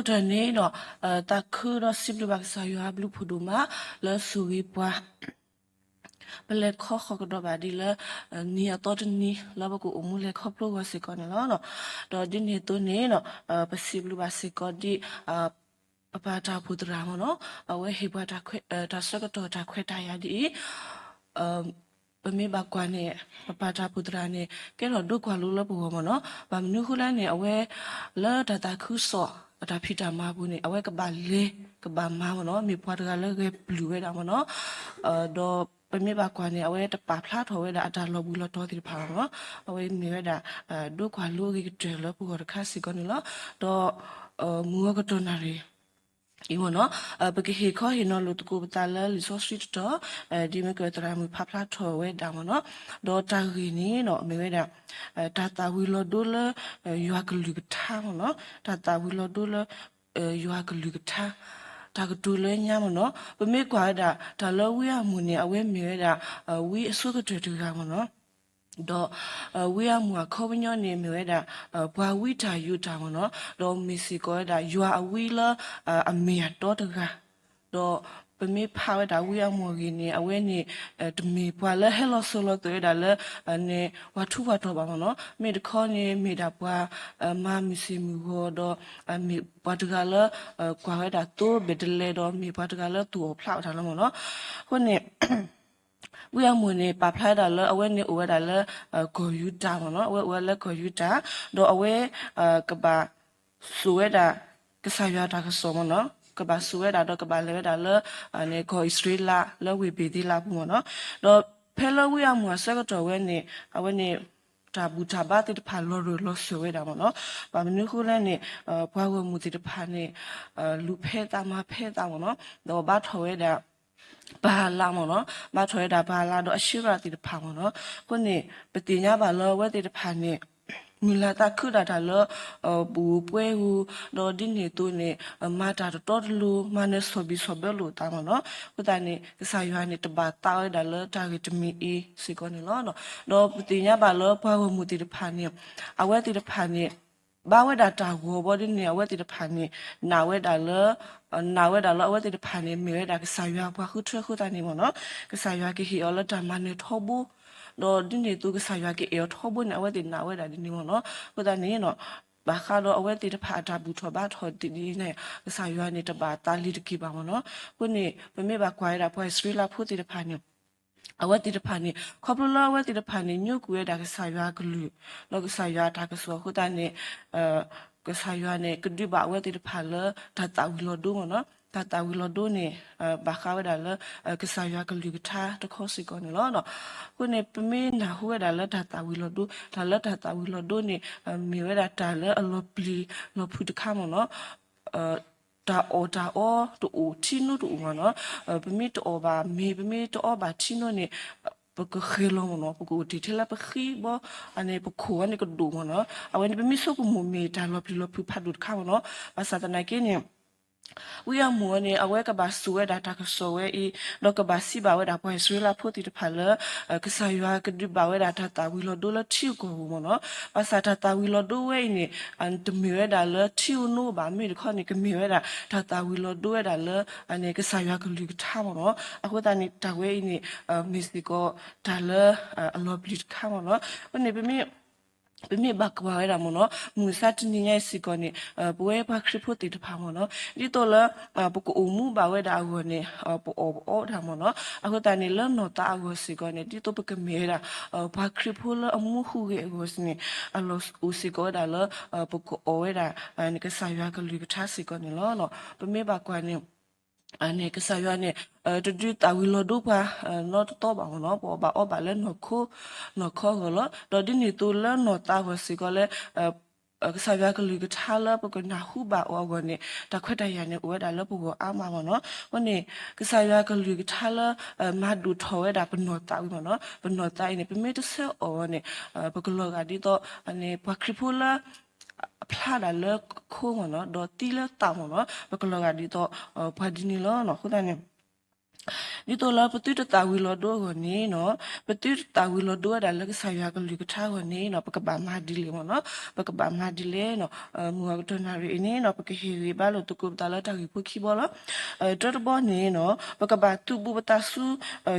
ก็จะนี่เนาะตาคือเราสิบลูกบักสายฮับลูกผู้ดูมาแล้วสุริปะเป็นเล็กข้อขอกระดบดีแล้วนี่ตัวนี้แล้วบกูอุ้มเล็กครอบครัวสิก่อนเนาะตอนนี้ตัวนี้เนาะเป็นสิบลูกบักสิก่อนดีปะตาพุทธรามเนาะเอาไว้ให้ปะตาเควตาสกัดตัวตาเควตายาดีเป็นมีบางกว่าเนี่ยปะตาพุทธราเนี่ยแกเราดูกว่ารู้แล้วบัวมันเนาะบางนึกแล้วเนี่ยเอาไว้แล้วตาคือสอตาพิจามาบุเนี่ยเอาไว้กับบาเล่กับบามามันเนาะมีพอดกันแล้วก็ปลุกไว้ดามันเนาะดอเป็นมีบางกว่าเนี่ยเอาไว้แต่ปาพลาดเอาไว้ดาอาจารย์เราบุเราตัวที่พาเนาะเอาไว้มีไว้ดาดูกว่ารู้ก็เจอแล้วบัวก็ค่าสิก่อนนี่เนาะดอมัวก็ตัวนารีอีวเนาะporque he ko he no lu tu ko ta la li so street to di me ko tra mu pha pha tho we da mo no do ta ri ni no me we da ta ta wi lo do la yu ha lu ta mo no ta wi lo do la yu ha lu ta ta ko do le nya mo no pe me kwa da lo wi ya mu ni a we me we da wi so ko tu ga mo no do we are more covenant name weda bwa we ta you ta no do mexico da you are a wheeler a me to ga do pe me pa da we are more ni a we ni to me bwa le hello solo to da le ne wa thu wa to ba no me de kho ni me da bwa ma mi si mu ho do me bwa ga le kwa da to be de le do me bwa ga le tu phla da lo no ho ni we are money pa phla da le awe ni uwa da le go yu da mo no awe le go yu da do awe ka ba suwe da ka sa ya da ka so mo no ka ba suwe da do ka ba le da le ne go street la le we be di la mo no do phela we are mo sa ka to we ni awe ni ta bu ta ba ti pha lo suwe da mo no ba mnu khu le ni bwa wo mu ti pha ni lu phe ta ma phe ta mo no do ba tho we daဘာလာမနော်မထွေးတာဘာလာတော့အရှိရတိတဖာမနော်ခုနေပတိညာဘာလောဝဲတိတဖာနေမီလာတာခုဒါတာလောဘူပွဲဟူတော့ဒီနေတူနေမာတာတော်လူမနဲ့ဆိုပြီးဆိုဘဲလို့တာမနော်ခုတန်နေကစားရွာနေတပါတာရဒါလောတာရတမီအီစီကောနေလောနော်တော့ပတိညာဘာလောဘဝမှုတိတဖာနေအဝဲတိတဖာနေဘာဝဒတာကိုဘောဒီနေဝဲတိတဖာနေနာဝဲဒါလောနာဝဲဒါလောဝဲတိတဖာနေမြေဒါကစားရွာဘွားခုထွဲခုတန်နေမနော်ကစားရွာကဟီအော်လတာမနဲ့ထောဘူးတော့ဒီနေသူကစားရွာကအော်ထောဘူးနေဝဲတိနာဝဲဒါဒီနေမနော်ခုတန်နေနော်ဘာခါတော့အဝဲတိတဖာတာဘူးထောဘာထောဒီဒီနေကစားရွာနေတပါတာလီတကိပါမနော်ခုနေပမေဘာခွာရတာပွဲစရီလာဖို့တိတဖာနေအဝတ်တိတဖာနေခေါပလလဝတ်တိတဖာနေညုကူရတာကစားရွာကလူလောကစားရွာတာကဆိုခုတန်နေကစားရွာနေကဒီဘာဝတ်တိတဖာလတာတာဝီလောဒုမနော်တာဝီလောဒုနေဘာခါဝဒါလကစားရွာကလူကထားတခေါစီကောနေလောနော်ခုနေပမေနာဟူဝဒါလတာဝီလောဒုဒါလတာဝီလောဒုနေမြေဝဒါတာလအလောပလီလောဖုတခါမနော်တာအောတူချီနိုတူမနော်ပမီတိုဘာမေပမီတိုဘာချီနိုနေပကခေလောမနော်ပကူတီထလာပခိဘအနေပခိုအနေကဒူမနော်အဝနေပမီဆုကမမေတာလောပလီလောဖုဖတ်ဒုခါမနော်ဘာသာတနာကိနေwe are more ne awe ka ba suwe da ta ka so we I lo ka ba si ba we da poi swe la photi de phala ka sa ywa ka di ba we da ta wi lo do la thi ko mo no ba sa ta wi lo do we ni an de mi we da la thi no ba mi de kho ni ka mi we da ta wi lo do we da la ane ka sa ywa ka lu ka tha mo no a ko ta ni ta we ni mi si ko da la a lo bli ka mo no ne be miပမေဘကဝရမနောမူစတ်နိညစီကောနေဘဝေဘခရဖို့တိတဖာမနောဒီတော့လပကူအမှုဘဝဒါဝနေပေါ်ဒါမနောအခုတန်နေလနောတာအဝစီကောနေဒီတော့ပကမေရာဘခရဖို့လအမှုဟုကေအဝစနေအလောဦးစီကောဒါလပကူအဝဒါနေကဆာရွာကလူကထားစီကောနေလောနောပမေဘကွာနေအနေကစားရနေတဒူတာဝီလိုဒူပါနော်တော့ပါမနော်ပေါ်ပါအော်ပါလဲနော်ခေါကလောတော့ဒီနေတူလဲနော်တာဝစီကလဲကစားရကလူကထားလပကနာဟုပါအောဝနေတခွတ်တရနေဝဒါလပကိုအာမမနော်ဟိုနေကစားရကလူကထားလမဒူထောဝဒါပနောတာဝီမနော်ပနောတာနေပမေတဆအောနေပကလောကဒီတော့အနေပခရဖူလာဖလာဒါလခိုးမနော်ဒေါ်တီလတာမနော်ဘကလောကဒီတော့ဘာဒီနီလောနော်ခုတန်းနေ นี่ตัวเราปฏิตตาวิโลโดคนนี้เนาะปฏิตตาวิโลโดแต่ละก็สายกันลิกท่าคนนี้เนาะปกบามาดิเลมเนาะปกบามาดิเลเนาะมัวตัวนารีนี่เนาะปกเฮริบาลตุกุบตาละตากิพุคีบอละตัวบอนี่เนาะปกบาตุบุบตาสู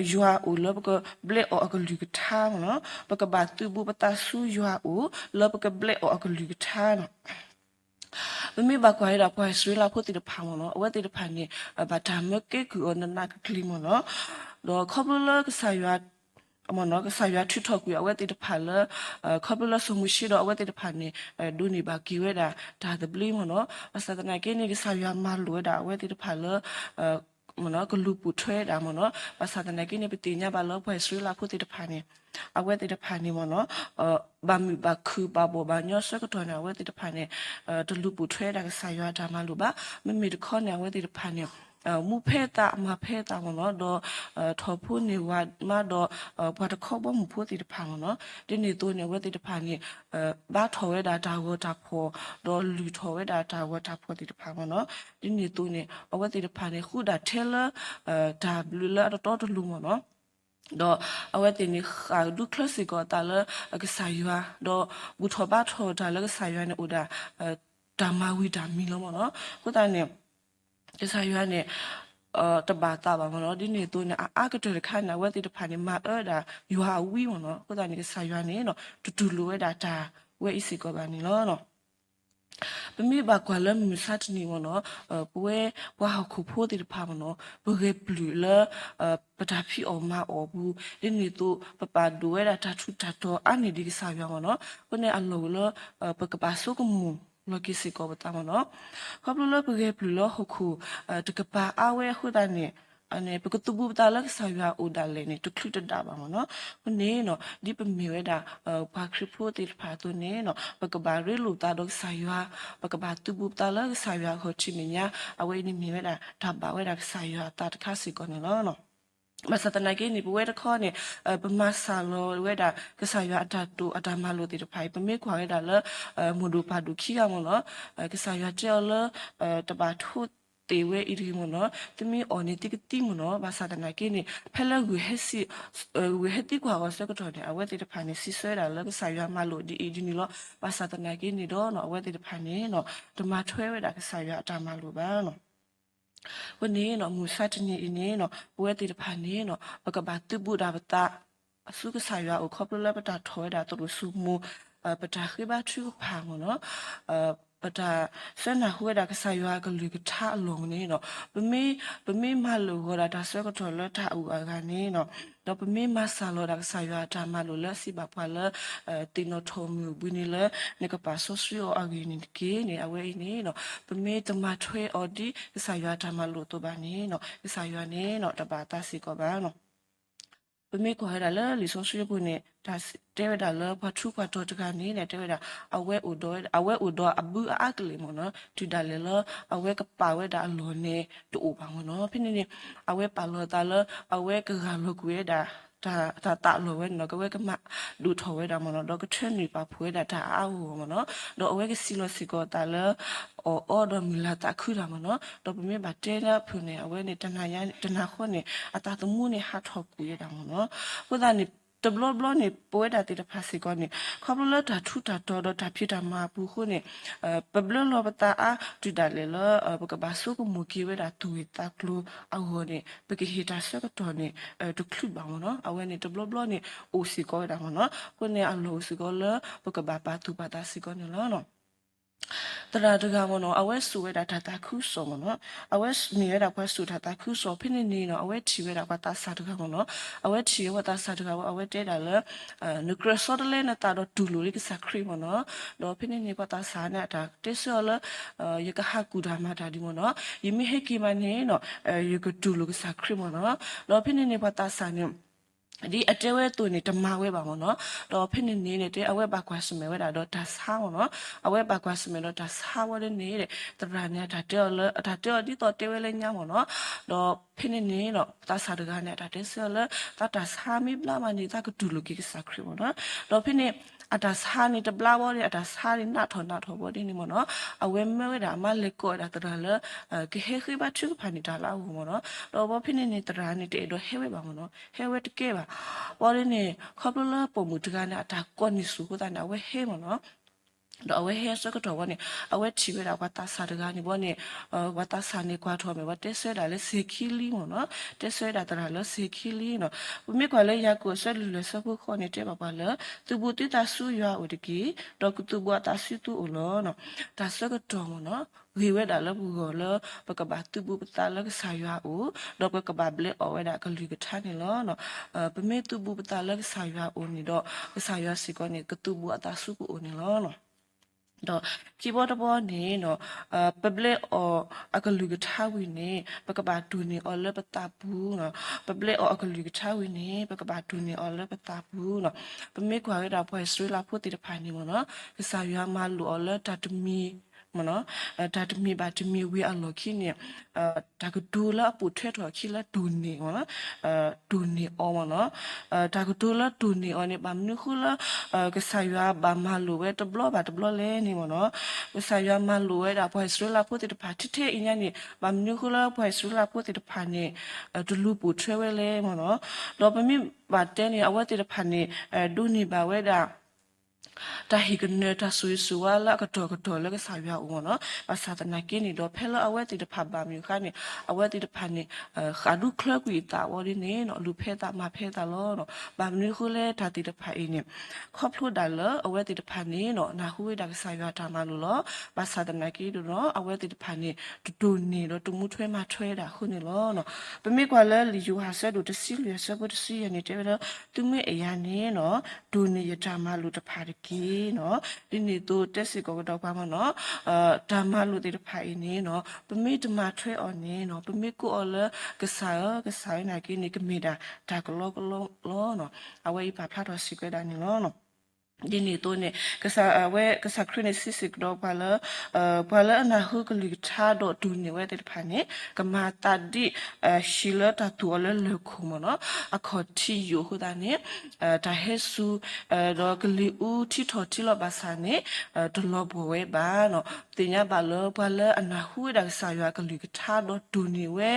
ยัวอุลปกเบลออกลิกท่าเนาะปกบาตุบุบตาสูยัวอุลปกเบลออกลิกท่าเนาะไม่บากไว้เราพอสุริลาพูดติดพังเนาะว่าติดพังนี่บัดทำเมื่อกี้คืออันนั้นนักคลิมเนาะแล้วขบเลยก็ใส่ยามันเนาะก็ใส่ยาทุกทอกอยู่ว่าติดพังเลยขบเลยสมุชิโดว่าติดพังนี่ดูนี่บากิเวดาตาตบลิมเนาะภาษาตะไนเกนี่ก็ใส่ยามาลุยดาว่าติดพังเลยมันเนาะก็ลูปุถวยดามันเนาะภาษาตะไนเกนี่เป็นตีเนี่ยบาลพอสุริลาพูดติดพังนี่เอาไว้ติดพันนี่มันเนาะบามีบาคือบาโบบาเนี่ยสักตัวเนี่ยเอาไว้ติดพันเนี่ยตะลุปุถวยดักสายยาดามาลุบะไม่มีทุกคนเนี่ยเอาไว้ติดพันเนี่ยมูเพตามาเพตามันเนาะดอทอพูนี่ว่ามาดอพอตะข้อบ่มูพูดติดพันเนาะเดี๋ยวนี้ตัวเนี่ยเอาไว้ติดพันเนี่ยบ้าทอไว้ดาดาวดาพอดอลุทอไว้ดาดาวดาพอติดพันเนาะเดี๋ยวนี้ตัวเนี่ยเอาไว้ติดพันเนี่ยคู่ดาเทเลดาบลูเลตอตลุมเนาะတော့အဝဲတင်နေဒုကလစီကတာလကဆာယွာတော့ဘူထဘထောတာလကဆာယွာနေဥဒါဒါမဝီဒါမီလောမနော်ကိုတာနေကဆာယွာနေတဘာတာပါမနော်ဒီနေတူနေအာကတရခါနာဝဲတိတဖာနေမာဒါယွာဝီမနော်ကိုတာနေကဆာယွာနေနော်တူလိုဝဲဒါတာဝဲအစီကဘာနေလောနော်ပမေဘာကွာလမ်စတ်နီမနောပွဲဘွားခုဖိုးတိဖာမနောဘဂေပလူလပတာဖီအော်မာအော်ဘူးဒီနီတူပပဒွဲတာထူတာတော့အနေဒီစာပြောမနောခုနေအလောလပကပါဆုကမူလောကီစီကောဘတာမနောခပ်လဘဂေပလူလဟခုတကပါအဝဲခုတနေအနေပကတူဘူတာလက်ဆာယာအိုဒါလေနေတခုတတာပါမနော်ခုနေနော်ဒီပမီဝဲတာဘာခရဖိုတိဖာတူနေနော်ပကဘာရီလူတာတော့ဆာယာပကဘာတူဘူတာလက်ဆာယာဟိုချီမညာအဝဲနေမီဝဲတာဒါပါဝဲတာဆာယာတာတခါစီကောနေနော်มาสตนาเกนี่ปเวทข้อเนี่ยปมาสาโลเวดากษายาตาตุอาตามาโลติตภัยปเมขวาเวดาละมูดูปาดูขี้อะมเนาะกษายาเจอละตบาทุတေဝဲဣရိမနောတမီအော်နေတိကတိမနောဘာသာတနာကိနေဖဲလဂူဟက်စီဝဟက်တိကွာဝစကတော်နေအဝဲတိတဖာနေစီဆွဲတာလကဆာယမလို့ဒီအဒီနီလောဘာသာတနာကိနေတော့နော်အဝဲတိတဖာနေနော်ဓမ္မထွဲဝဲတာကဆာယအတာမလို့ပါနော်วันนี้เนาะมูซาตนีนี้เนาะปวยติดพันนี้เนาะปกบาตุบูดาบตาสุกสายาอุคอบลปตาถอยดาตรุสุมูปตาคือบาทุพางเนาะปตาเส้นหาหัวดากสายากลุกท่าลงนี่เนาะปะมีมาลูกดาสวกถอลท่าอุอาการนี้เนาะเราปะมีมาซาโลดากสายาตามาลุลสิบาพาลติโนโทมิบุนิลเนี่ยก็ปาโซซิโออากินิกีเนี่ยเอาไว้นี่เนาะปะมีตมาถวยออดีสายาตามาลุตัวบานี้เนาะสายานี้เนาะตบาตาสิกบาเนาะပမေကိုဟရလာလီဆိုဆွေပုန်နေတာတဲဝဒါလဖထူဖတော်တကနေနဲ့တဲဝဒါအဝဲဥတော်အဘူအကလေးမနော်တူဒါလေလအဝဲကပါဝဲဒါလောနေတူပါမနော်ဖိနေနေအဝဲပါလောတာလအဝဲကကလောကွေဒါတာလောဝဲနော်ကဝဲကမဒူထောဝဲဒါမနော်တော့ကထင်းနေပါဖွေးဒါအာဝမနော်တော့အဝဲကစီလောစီကောတာလအော်ဒမီလာတာခူဒါမနော်တော့ပမေဘာတဲနာဖုန်နေအဝဲနေတနာခွနေအတာတမှုနေဟာထောက်ကူရဒါမနော်ဟိုဒါနေတဘလဘလနေပွဲတာတိတဖာစီကောနေခဘလတာထူတာတော်တာဖြစ်တာမှာဘူးခုနေပဘလလောပတာအတူဒါလေလပကဘာဆုကမူကီဝဲတာတူတာကလူအဟိုနေပကဟီတာဆကတော်နေတူခလူပါမနော်အဝဲနေတဘလဘလနေအိုစီကောတာမနော်ခုနေအလိုစီကောလပကဘာပါတူပါတာစီကောနေလောနော်တရာတကမနောအဝဲဆူဝဲတာတာခုဆောမနောအဝဲနေရတာကွာဆူတာခုဆောဖိနေနေနောအဝဲချီဝဲတာကွာတာစာတကမနောအဝဲချီဝဲတာစာတကအဝဲတဲတာလေနုကရဆော်တလဲနတာတော့ဒူလိုလေးကစခရီမနောတော့ဖိနေနေကွာတာစာနဲ့တာတက်ဆောလယကဟာကူဒါမတာဒီမနောယမိဟေကီမနေနောယကဒူလိုကစခရီမနောတော့ဖိနေနေကွာတာစာနဲ့ဒီအတဲဝဲတူနေတမဝဲပါမနော်တော့ဖိနေနေတဲ့အဝဲပါကွာစမဲဝဲတာတော့ဒါစားမနော်အဝဲပါကွာစမဲတော့ဒါစားဝဲနေတဲ့တရာနဲ့ဒါတဲလဒါတဲဒီတော့တဲဝဲလဲညမနော်တော့ဖိနေနေတော့ဒါစားတကနဲ့ဒါတဲဆလဒါစားမိပလာမနေတာကဒူလူကိစခရီမနော်တော့ဖိနေ อาตาซานี่ตะบลาวอนี่อาตาซานี่นาทอบอนี่มเนาะเอาเวเมวดามาเลโกดาตระเลกเฮคิบาชุพานิตาลาวมเนาะดอบอพินี่นี่ตรานี่เตดเฮเวบามเนาะเฮเวตเกบาบอนี่ขอบลปมุตกานี่อาตากอนิสุกตานาเวเฮมเนาะတော့အဝဲဟဲစကတော့ဘောနေအဝဲချီဝဲတာဝတာစာတကနေဘောနေဝတာစာနေကွာထောမယ်ဝတက်ဆွဲတာလဲစေခီလီမောနော်တက်ဆွဲတာတရာလဲစေခီလီနော်ဘမိကွာလဲရကိုဆွဲလူလဲစဖို့ခေါနေတဲ့ပါလဲသူဘူတိတာဆူရွာဥတကီတော့သူဘူတာဆူတူလောနော်တာစကတော့မောနော်ဝေဝဲတာလဲဘူကောလဲပကဘာသူဘူပတာလဲဆာရွာဥတော့ပကဘာဘလဲအဝဲတာကလူကထားနေလောနော်ပမေသူဘူပတာလဲဆာရွာဥနေတော့ဆာရွာစီကောနေကသူဘူအတာဆူကိုနေလောနော်တော့ keyboard ဘောနေနော်public or အကလူကထားဝီနေပကဘာတူနေ or လပတာဘူးနော် public or အကလူကထားဝီနေပကဘာတူနေ or လပတာဘူးနော်ပမေကွာရတာဖွဲ့ဆွေးလာဖို့တည်တဖိုင်နေမနော်ကစားရမလူ or လတတမီမနော်ဒါတမီဘာတမီဝေအလော်ခိနေဒါကဒူလာပူထွဲတော်ခိလာဒူနေမနော်ဒူနေအော်မနော်ဒါကဒူလာဒူနေအော်နေဘာမနုခလာကဆာယွာဘာမလူဝဲတဘလဘာတဘလလဲနေမနော်ကဆာယွာမလူဝဲဒါဖွဲ့စရလာဖို့တပါတိထဲအင်းညနေဘာမနုခလာဖွဲ့စရလာဖို့တပါနေဒလူပူထွဲဝဲလဲမနော်တော့ပမိဘာတဲနေအဝဲတပါနေဒူနေဘာဝဲဒါတာဟီကနေတာဆူဆူဝါလာကတော့လည်းဆာရွာဦးနော်ပါစာတနာကင်းနေတော့ဖဲလအဝဲတီတဖပါမြူခါနေအဝဲတီတဖာနေခါဒုခလကွီတာဝရီနေနော်လူဖဲတာမဖဲတာလောနော်ဘာမြူခုလဲတာတီတဖာအင်းနေခေါပလို့ဒါလအဝဲတီတဖာနေနော်နာဟူဝဲတာဆာရွာတာမလို့လောပါစာတနာကင်းတို့နော်အဝဲတီတဖာနေတူနေတော့တူမှုထွဲမထွဲတာခုနေလောနော်ပမေကွာလဲလီယူဟာဆက်တို့တစီလျဆက်ဖို့တစီရနေတဲ့တော့သူမေအရာနေနော်ဒူနေရတာမလို့တဖာတကီနော်ဒီနေ့တို့တက်စီကောတော့ပါမနော်ဓမ္မလို့တဲ့ဖိုင်နေနော်ပမေဓမ္မထွဲအောင်နေနော်ပမေကိုအလကစားနာကိနေကမေတာဒါကလောလောနော်အဝေးပါဖတ်တော့စီကဒါနေနော်ဒီနေ့တော့နေကစားဝဲကစားခရနေစစ်စစ်တော့ပါလာနာဟုကလူချာတော့ဒူနေဝဲတဲ့ဖာနေကမာတာဒီရှီလာတာတူလလခုမနော်အခေါ်တီယိုဟိုဒါနေဒါဟဲဆူတော့ကလီဦးတီထော်တီလဘာစာနေဒလောဘဝဲဘာနော်တင်ညာပါလောပါလာအနာဟုဒါဆာရွာကလူချာတော့ဒူနေဝဲ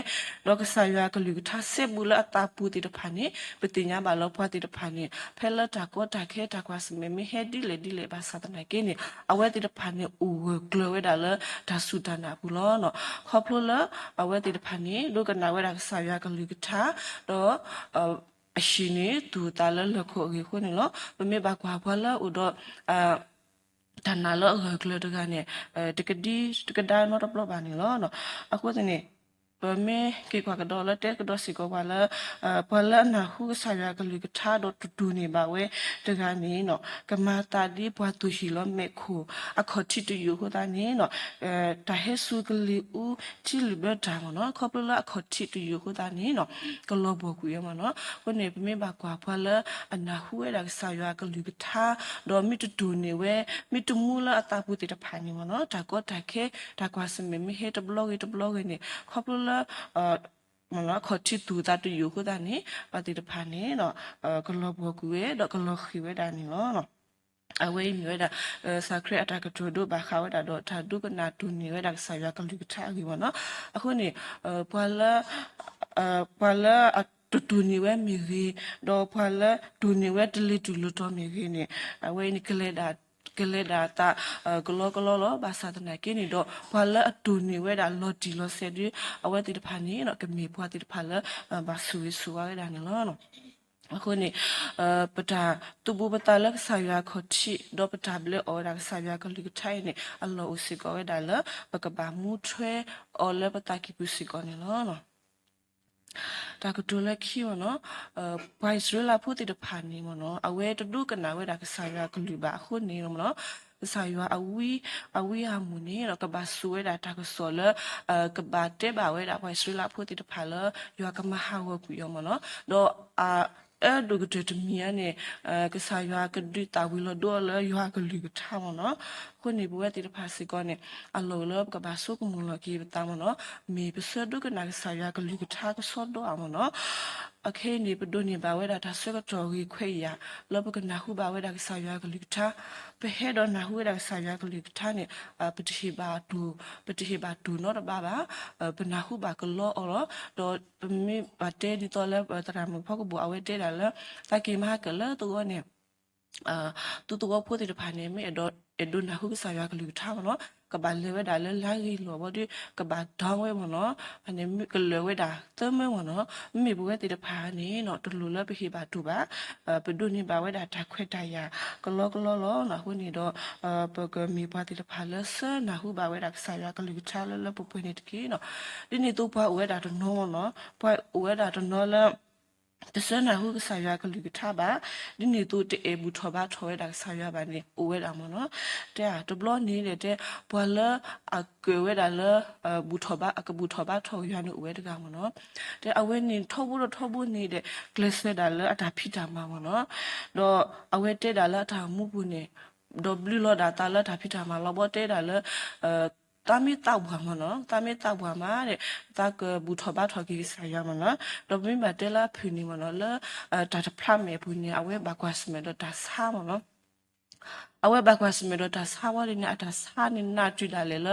တော့ကဆာရွာကလူချာဆက်ဘူးလာတာပူတဲ့ဖာနေပတင်ညာပါလောဖွာတဲ့ဖာနေဖဲလာတာကောတာခဲတာကွာစမေမေဟဲဒီလေဘာသာတနာကိနေအဝဲတိတဖာနေဦးကလဝဲဒါလဒါဆူတနာဘူးလောနော်ခေါပလိုလအဝဲတိတဖာနေလူကနာဝဲဒါဆာရကလူကထာတော့အရှင်နေသူတလလခိုခေခုနေလောပမေဘာကွာဖွာလာဦးတော့တနာလောကလတကနေတကဒါနော်တော့ဘလဘာနေလောနော်အခုတနေပမေကေကွာကတော့လက်တက်ကတော့စီကောပါလာပလာနာဟုဆာရကလူကထားတော့တူနေပါဝဲတကနေနော်ကမာတာဒီဘွားသူရှိလောမေခုအခတ်တီတူဟိုတာနေနော်တဟဲဆူကလီဦးချီလဘတာမနော်ခေါပလာအခတ်တီတူဟိုတာနေနော်ကလောဘကူရမနော်ခုနေပမေပါကွာပလာအနာဟုရကဆာရကလူကထားတော့မိတူနေဝဲမိတူမူလာအတာပူတေတဖိုင်နေမနော်ဒါကောတခဲဒါကွာစမေမဟေတဘလော့နေခေါပလာမလားခချီတူတာတူယူခဒနေပါတိတဖာနေတော့ကလောဘကူရဲ့တော့ကလောခိဝဲတာနေနော်အဝေးမျိုးဒါစခရအတာကတူဒိုဘာခါဝဒါတော့တာဒုကနာတူနေဝဲဒါဆာရကလူကထားကြီးပေါ့နော်အခုနေပွာလာတူနေဝဲမြေကြီးတော့ပွာလာတူနေဝဲတလီတူလို့တော့မြေကြီးနေအဝေးနိကလေဒါကလေးဒါတာကလောဘာသာတနာကိနေတော့ဘာလာအတူနေဝဲဒါလော်တီလော်ဆဲဒီအဝဲတိတဖာနေတော့ကမေပွားတိတဖာလာဘာဆူဆူဝဲဒါနေလောနော်အခုနေပတာတူဘူပတာလက်ဆာရခချီဒေါပတာဘလေအော်ဒါဆာရကလူကထိုင်နေအလောဥစီကောဝဲဒါလာပကဘာမူထွဲအော်လပတာကိပုစီကောနေလောနော်ဒါကတူလက်ခီမနော်ဘိုင်စရလာဖို့တဖာနေမနော်အဝဲတူကနာဝဲဒါကဆာရကလူပါခုနေမနော်ဆာယအဝီဟာမူနေတော့ကဘာဆူဝဲတာတကဆောလကဘာတဲဘာဝဲဒါဘိုင်စရလာဖို့တဖာလယောကမဟာဝကူယောမနော်တော့အဲ့ဒုကတမီယနေကဆာယကဒူတာဝီလဒေါ်လယောကလူကထားမနော်ခု ခုနေဘူးတဲ့ဖာစီကောနေအလောလောကဘာဆုကမလကီတာမနော်မေပစဒုကနာဆာရကလူကထားကစောတော့အမနော်အခဲနေပဒုနေပါဝဲတာဆကတော်ကြီးခွေရလောဘကနာဟုပါဝဲတာဆာရကလူကထားပဟဲတော့နာဟုတာဆာရကလူကထားနေပတိဘာတူနော်တဘာဘာပနာဟုပါကလောအော်တော့ပမေပါတဲဒီတော်လဲတရမဖောက်ဘူအဝဲတဲလာလဲတကိမဟာကလဲတော့နေတူဖိုးတဲ့ဖာနေမေတော့ဒုနာဟုဆာရကလူထားမနော်ကဘာလေဝဒါလေလာရီလောဘဒီကဘာတောင်းဝဲမနော်အနေကလေဝဒါတမဲမနော်မေဘူးတဲ့ဖာနေနော်တူလူလပခိဘာတူပါပဒုနေပါဝဲဒါတခွဲတရကလောလောနာဟုနေတော့ပကမီပါတဲ့ဖာလဆနာဟုဘာဝဲဒါဆာရကလူထားလပပွနေတကီနော်ဒီနေတော့ပါဝဲဒါတော့နော်နော်ပွားဝဲဒါတော့နော်လတစနာဟုဆာရကလူကထပါဒီနေတူတေဘူထဘာထောရတာဆာရပါနေအိုဝဲတာမနော်တဲ့တဘလနေတဲ့တဲ့ဘွာလအကွေဝဲတာလဘူထဘာအကဘူထဘာထောရနုဝဲတကမနော်တဲ့အဝဲနေထောဘူးနေတဲ့ဂလက်ဆဲတာလအတာဖိတာမမနော်တော့အဝဲတဲ့တာလအတာမှုဘူးနေW လော်ဒါတာလတာဖိတာမလောဘတဲ့တာလတာမီတောက်ဘွားမနော်တာမီတောက်ဘွားမှာတဲ့တာကဘူထဘာထော်ကြီးဆာရမနော်တော့မင်းမတဲလာဖူနီမနော်လာတာတဖလာမေဘူးနီအဝဲဘကွာစမေတော့တာဆာမနော်အဝဲဘကွာစမေတော့တာဆာဝရင်းအတာဆာနေနာတူဒါလေလ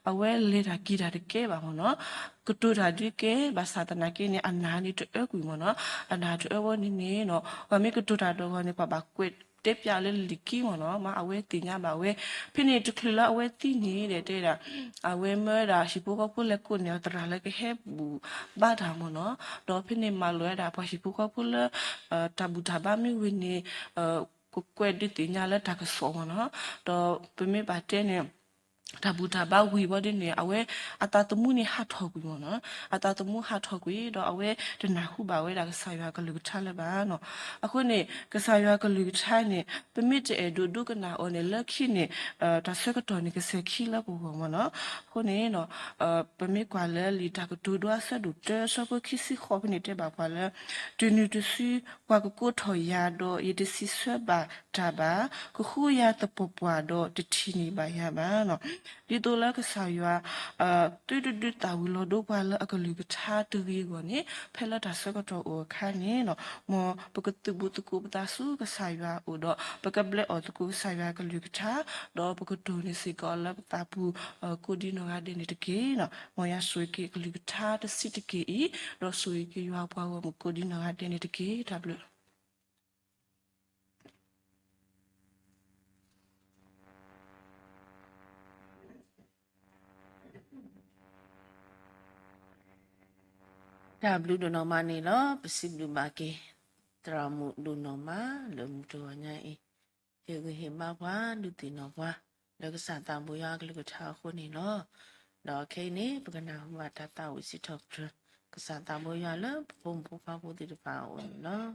အဝဲလေတာဂီတာတကဲပါမနော်ကတူတာဒီကဲဘာသာတနာကင်းနေအနာနေတော့ကွေမနော်အနာတော့ဝနေနေနော်ဝမေကတူတာတော့နေပါကွေတက်ပြလေလီကီမနော်မအဝဲတင်ညာပါဝဲဖိနေတခလအဝဲတီနေတဲ့တဲ့တာအဝဲမဲတာရှိပိုကပုလက်ကိုနေတရာလည်းကဟဲဘူးဘာသာမနော်တော့ဖိနေမလွဲတာပါရှိပိုကပုလတဘူတာဘာမီဝင်းနေကိုကွဲဒီတင်ညာလည်းတာကစောမနော်တော့ပမေပါတဲ့နေတဘူတာဘာဝီဘဒီနေအဝဲအတာတမှုနေဟာထောက်ကွေမနော်အတာတမှုဟာထောက်ကွေတော့အဝဲတနာဟုပါဝဲတာကဆာရကလူချလည်းပါနော်အခုနေကဆာရကလူချနေပမစ်တဲ့ဒုကနာအော်နေလက်ခိနေတဆကတော်နေကစခိလာဘူမနော်ခုနေနော်ပမစ်ကွာလဲလီတာကဒုဒွာဆဒုတဲဆကခိစီခေါပနေတဲ့ပါပါလဲတူနီတစီကွာကိုထော်ရတော့ယတစီဆွဲပါတာပါကခုရတပပွားတော့တချီနေပါရပါနော်ဒီတော့လကဆာရွာတူတာဝလို့တော့ပါလအကလူကထားတူကြီးကိုနေဖဲလာတာစကတော့အိုခါနေနော်မောပကတူဘူတကူပတာစုကဆာရွာအိုတော့ပကဘလက်အော်တကူဆာရွာကလူကထားတော့ပကတူနေစီကောလတာပူကိုဒီနော်ဟာတဲ့နေတကေနော်မောရဆွေကေကလူကထားတစစ်တကေဤတော့ဆွေကေရွာပွားဝမကိုဒီနော်ဟာတဲ့နေတကေတာဘလဒါဘလူးဒနော်မနေလောပစီဘလူးမာကေတရာမှုဒနော်မလုံတော်ညာအေယေဂဟေမဘွာလူတီနော်ဘွာလကစားတံဘူရကလူကထားခုနေလောတော့ခိနေပကနာဟွာတတဝစီထောက်ထကစားတံဘူရလပုံပူဖာပူတီတပါဝင်နော်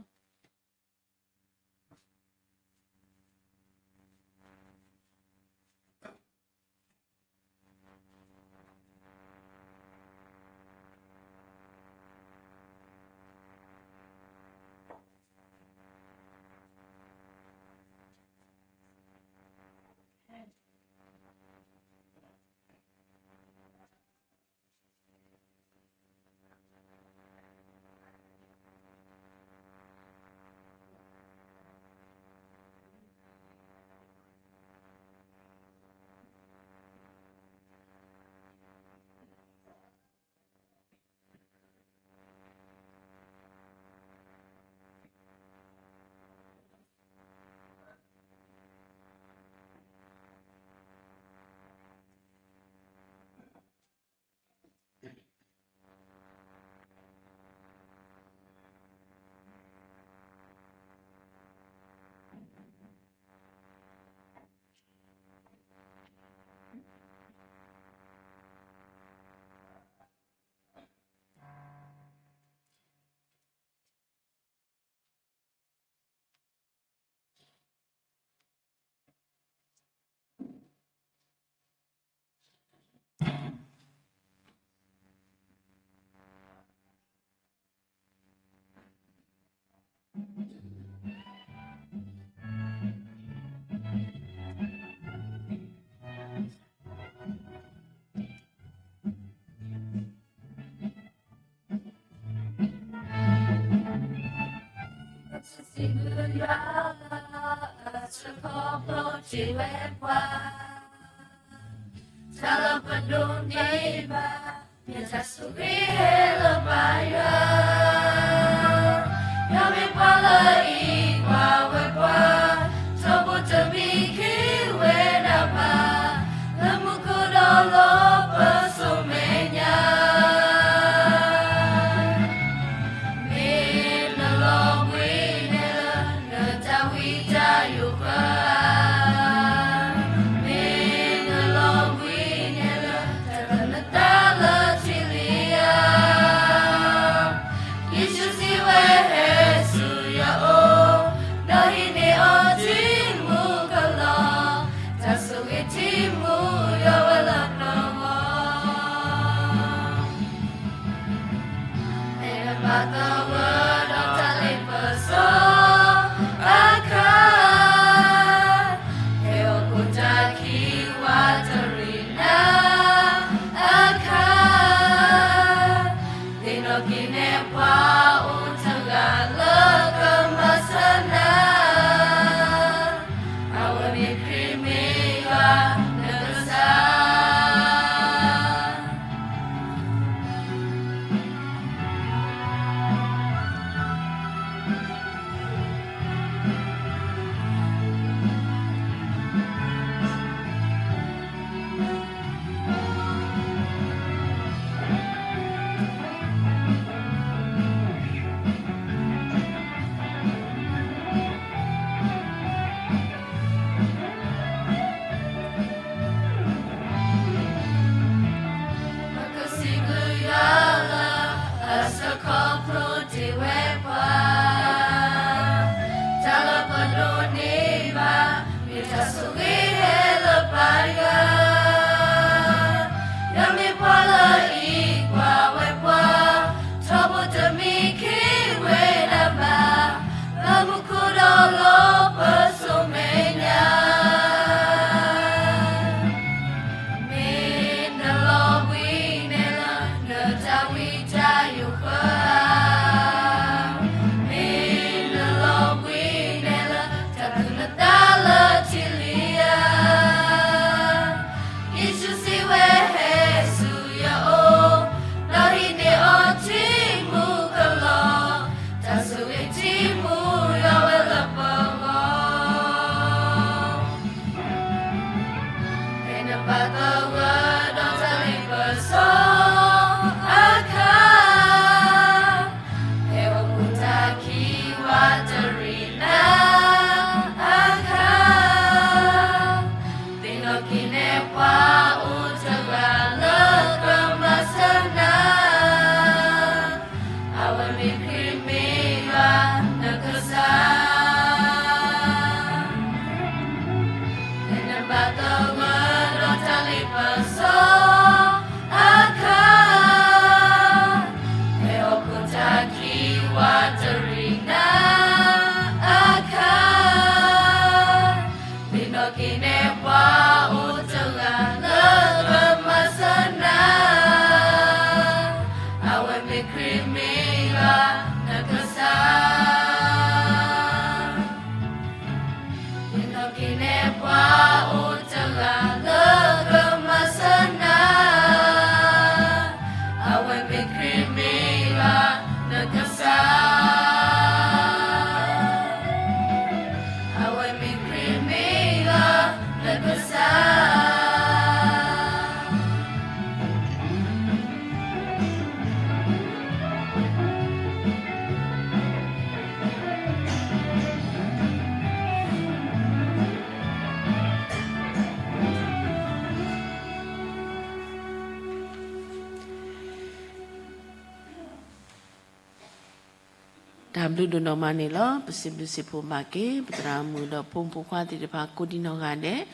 Đàm lưu đồ mà này lo, bớt xịt phụ mà cái, bớt ra mù đó pum pum khoa thì phải cố đi nó gan đấy,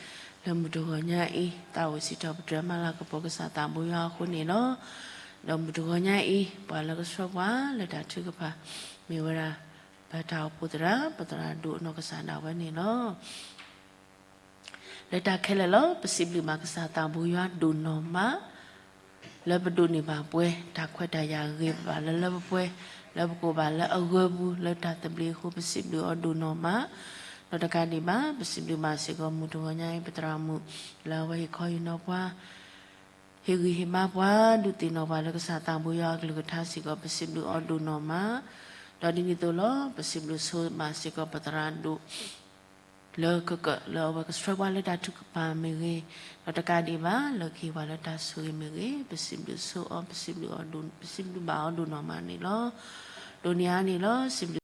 làm một đồ nhá ý, tao xịt cho bớt ra mà là cái bộ cái sa tam bùi hoa khu này lo, làm một đồ nhá ý, bà là cái số quá, là đã chưa cái bà, mình vừa ra, bà tao bớt ra đủ nó cái sa nào vậy này lo, là đã khai là lo, bớt xịt lưu mà cái sa tam bùi hoa đủ nó mà, le bedu ni ba pwe ta khwet ta ya ge ba le pwe le ko ba le agu le ta tabli khu pesip du odu no ma lo ta ka ni ba pesip du ma se ko mu to nya petra mu la wa ko yu no bwa he gi he ma bwa du ti no ba le ka sa ta bu ya le ka tha si ko pesip du odu no ma do di ni to lo pesip du so ma se ko petra du lo ka lo wa ka stra wa le ta tu pa me ge lo ta ka di ba lo ki wa le ta su me ge pesip du so o pesip du odu pesip du ba odu no ma ni lo do ni a ni lo sim